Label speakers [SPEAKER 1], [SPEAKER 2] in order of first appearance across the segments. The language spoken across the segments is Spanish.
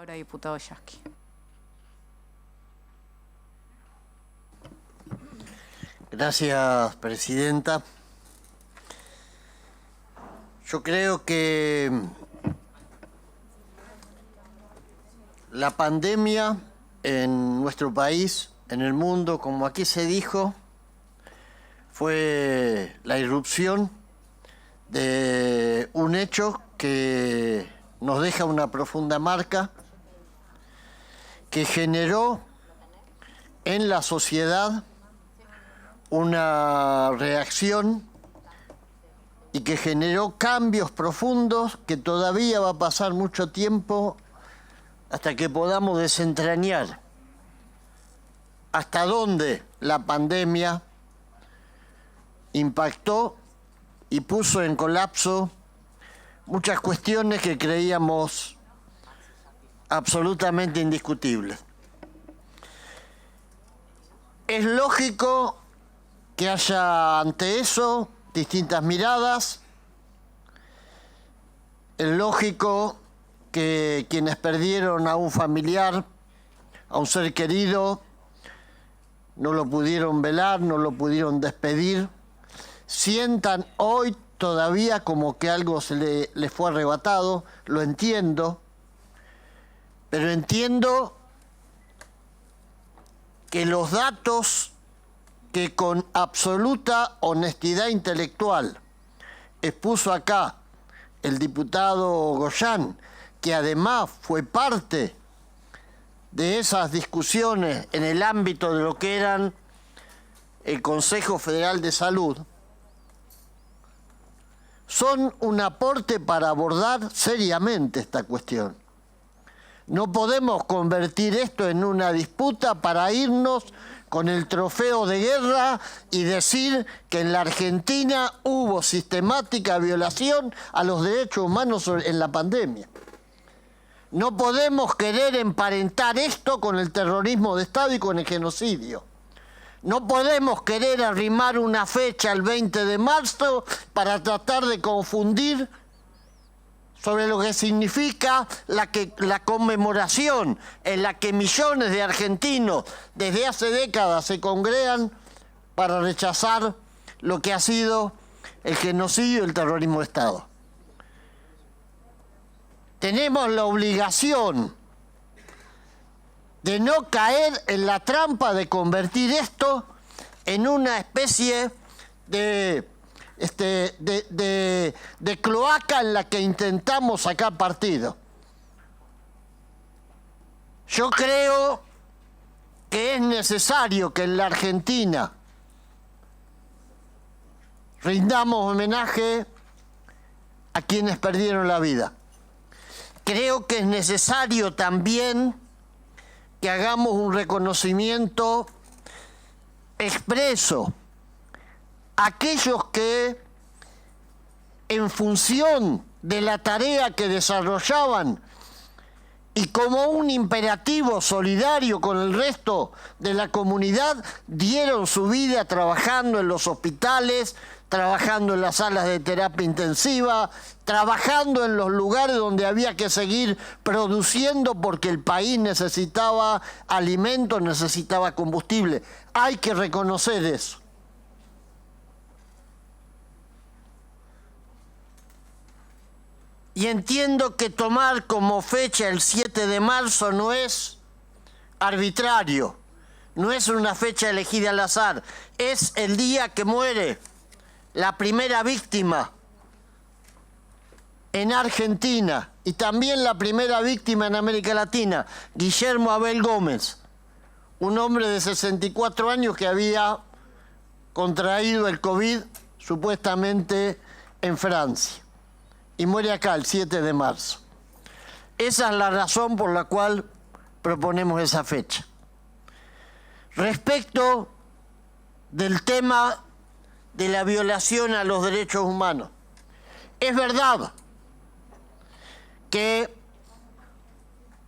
[SPEAKER 1] Ahora, diputado Yasky.
[SPEAKER 2] Gracias, presidenta. Yo creo que la pandemia en nuestro país, en el mundo, como aquí se dijo, fue la irrupción de un hecho que nos deja una profunda marca, que generó en la sociedad una reacción y que generó cambios profundos que todavía va a pasar mucho tiempo hasta que podamos desentrañar hasta dónde la pandemia impactó y puso en colapso muchas cuestiones que creíamos absolutamente indiscutibles. Es lógico que haya ante eso distintas miradas. Es lógico que quienes perdieron a un familiar, a un ser querido, no lo pudieron velar, no lo pudieron despedir, sientan hoy todavía como que algo se les fue arrebatado. Lo entiendo, pero entiendo que los datos que con absoluta honestidad intelectual expuso acá el diputado Goyán, que además fue parte de esas discusiones en el ámbito de lo que eran el Consejo Federal de Salud, son un aporte para abordar seriamente esta cuestión. No podemos convertir esto en una disputa para irnos con el trofeo de guerra y decir que en la Argentina hubo sistemática violación a los derechos humanos en la pandemia. No podemos querer emparentar esto con el terrorismo de Estado y con el genocidio. No podemos querer arrimar una fecha el 20 de marzo para tratar de confundir sobre lo que significa la conmemoración en la que millones de argentinos desde hace décadas se congregan para rechazar lo que ha sido el genocidio y el terrorismo de Estado. Tenemos la obligación de no caer en la trampa de convertir esto en una especie de cloaca en la que intentamos sacar partido. Yo creo que es necesario que en la Argentina rindamos homenaje a quienes perdieron la vida. Creo que es necesario también que hagamos un reconocimiento expreso a aquellos que, en función de la tarea que desarrollaban y como un imperativo solidario con el resto de la comunidad, dieron su vida trabajando en los hospitales, trabajando en las salas de terapia intensiva, trabajando en los lugares donde había que seguir produciendo porque el país necesitaba alimentos, necesitaba combustible. Hay que reconocer eso. Y entiendo que tomar como fecha el 7 de marzo no es arbitrario, no es una fecha elegida al azar, es el día que muere la primera víctima en Argentina y también la primera víctima en América Latina, Guillermo Abel Gómez, un hombre de 64 años que había contraído el COVID supuestamente en Francia. Y muere acá el 7 de marzo. Esa es la razón por la cual proponemos esa fecha. Respecto del tema de la violación a los derechos humanos, es verdad que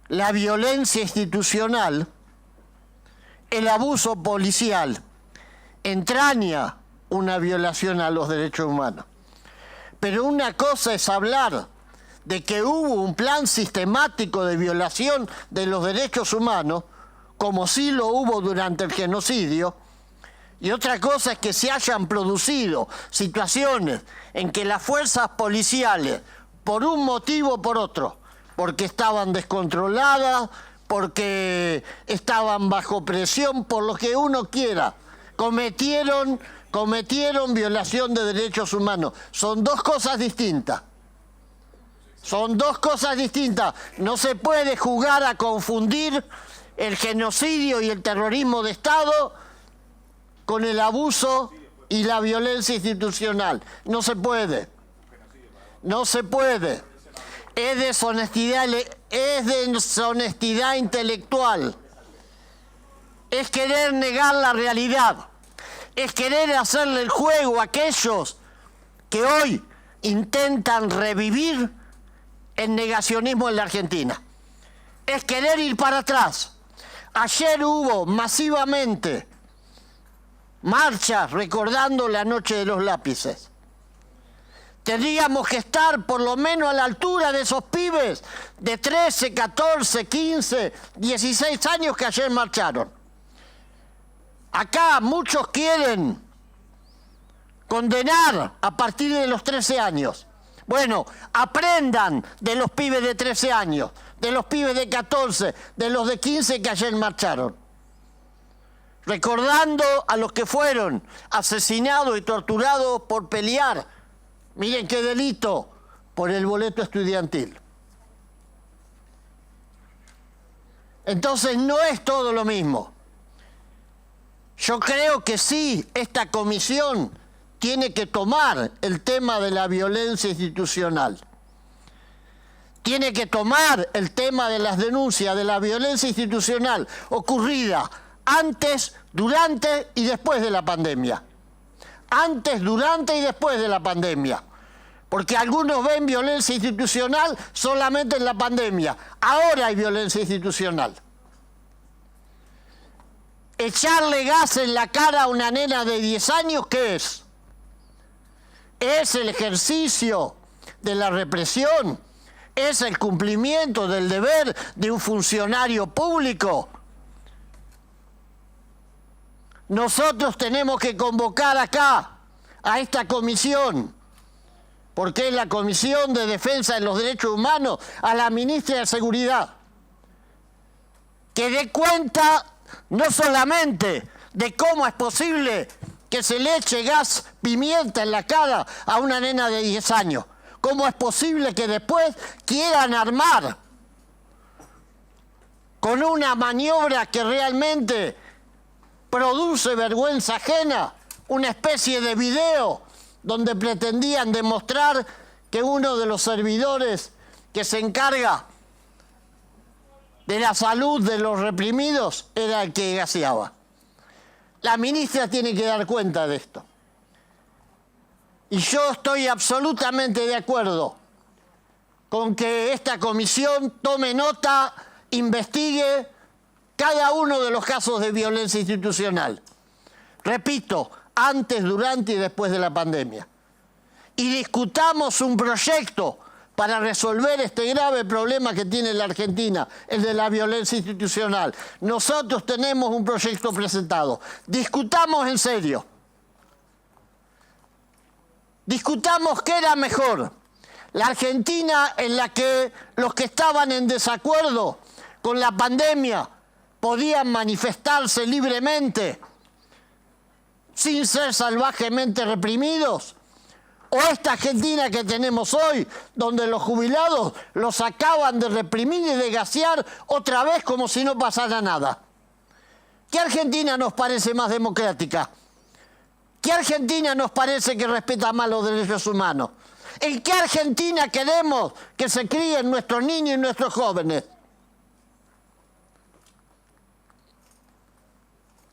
[SPEAKER 2] la violencia institucional, el abuso policial, entraña una violación a los derechos humanos. Pero una cosa es hablar de que hubo un plan sistemático de violación de los derechos humanos, como sí lo hubo durante el genocidio, y otra cosa es que se hayan producido situaciones en que las fuerzas policiales, por un motivo o por otro, porque estaban descontroladas, porque estaban bajo presión, por lo que uno quiera, cometieron violación de derechos humanos. Son dos cosas distintas. Son dos cosas distintas. No se puede jugar a confundir el genocidio y el terrorismo de Estado con el abuso y la violencia institucional. No se puede. No se puede. Es deshonestidad intelectual. Es querer negar la realidad. Es querer hacerle el juego a aquellos que hoy intentan revivir el negacionismo en la Argentina. Es querer ir para atrás. Ayer hubo masivamente marchas recordando la noche de los lápices. Tendríamos que estar por lo menos a la altura de esos pibes de 13, 14, 15, 16 años que ayer marcharon. Acá muchos quieren condenar a partir de los 13 años. Bueno, aprendan de los pibes de 13 años, de los pibes de 14, de los de 15 que ayer marcharon. Recordando a los que fueron asesinados y torturados por pelear, miren qué delito, por el boleto estudiantil. Entonces no es todo lo mismo. Yo creo que sí, esta comisión tiene que tomar el tema de la violencia institucional. Tiene que tomar el tema de las denuncias de la violencia institucional ocurrida antes, durante y después de la pandemia. Antes, durante y después de la pandemia. Porque algunos ven violencia institucional solamente en la pandemia. Ahora hay violencia institucional. Echarle gas en la cara a una nena de 10 años, ¿qué es? Es el ejercicio de la represión, es el cumplimiento del deber de un funcionario público. Nosotros tenemos que convocar acá a esta comisión, porque es la Comisión de Defensa de los Derechos Humanos, a la ministra de Seguridad, que dé cuenta no solamente de cómo es posible que se le eche gas pimienta en la cara a una nena de 10 años, cómo es posible que después quieran armar con una maniobra que realmente produce vergüenza ajena, una especie de video donde pretendían demostrar que uno de los servidores que se encarga de la salud de los reprimidos era el que gaseaba. La ministra tiene que dar cuenta de esto. Y yo estoy absolutamente de acuerdo con que esta comisión tome nota, investigue cada uno de los casos de violencia institucional. Repito, antes, durante y después de la pandemia. Y discutamos un proyecto para resolver este grave problema que tiene la Argentina, el de la violencia institucional. Nosotros tenemos un proyecto presentado. Discutamos en serio. Discutamos qué era mejor. La Argentina en la que los que estaban en desacuerdo con la pandemia podían manifestarse libremente sin ser salvajemente reprimidos. O esta Argentina que tenemos hoy, donde los jubilados los acaban de reprimir y de gasear otra vez como si no pasara nada. ¿Qué Argentina nos parece más democrática? ¿Qué Argentina nos parece que respeta más los derechos humanos? ¿En qué Argentina queremos que se críen nuestros niños y nuestros jóvenes?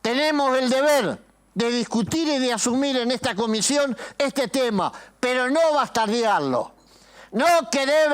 [SPEAKER 2] Tenemos el deber de discutir y de asumir en esta comisión este tema, pero no bastardearlo. No querer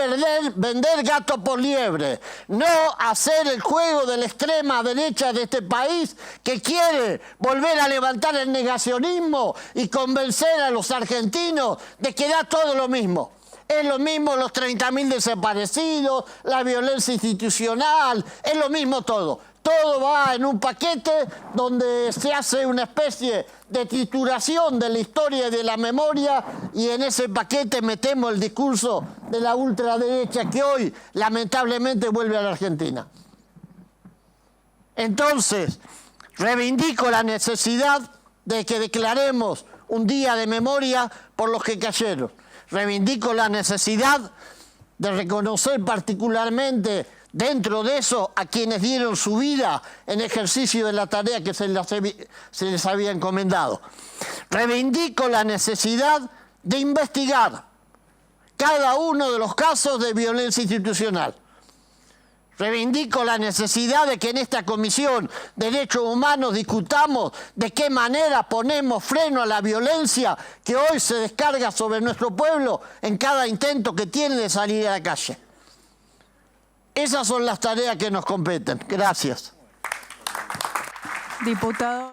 [SPEAKER 2] vender gato por liebre, no hacer el juego de la extrema derecha de este país que quiere volver a levantar el negacionismo y convencer a los argentinos de que da todo lo mismo. Es lo mismo los 30.000 desaparecidos, la violencia institucional, es lo mismo todo. Todo va en un paquete donde se hace una especie de trituración de la historia y de la memoria, y en ese paquete metemos el discurso de la ultraderecha que hoy lamentablemente vuelve a la Argentina. Entonces, reivindico la necesidad de que declaremos un día de memoria por los que cayeron. Reivindico la necesidad de reconocer particularmente dentro de eso a quienes dieron su vida en ejercicio de la tarea que se les había encomendado. Reivindico la necesidad de investigar cada uno de los casos de violencia institucional. Reivindico la necesidad de que en esta Comisión de Derechos Humanos discutamos de qué manera ponemos freno a la violencia que hoy se descarga sobre nuestro pueblo en cada intento que tiene de salir a la calle. Esas son las tareas que nos competen. Gracias.
[SPEAKER 1] Diputado.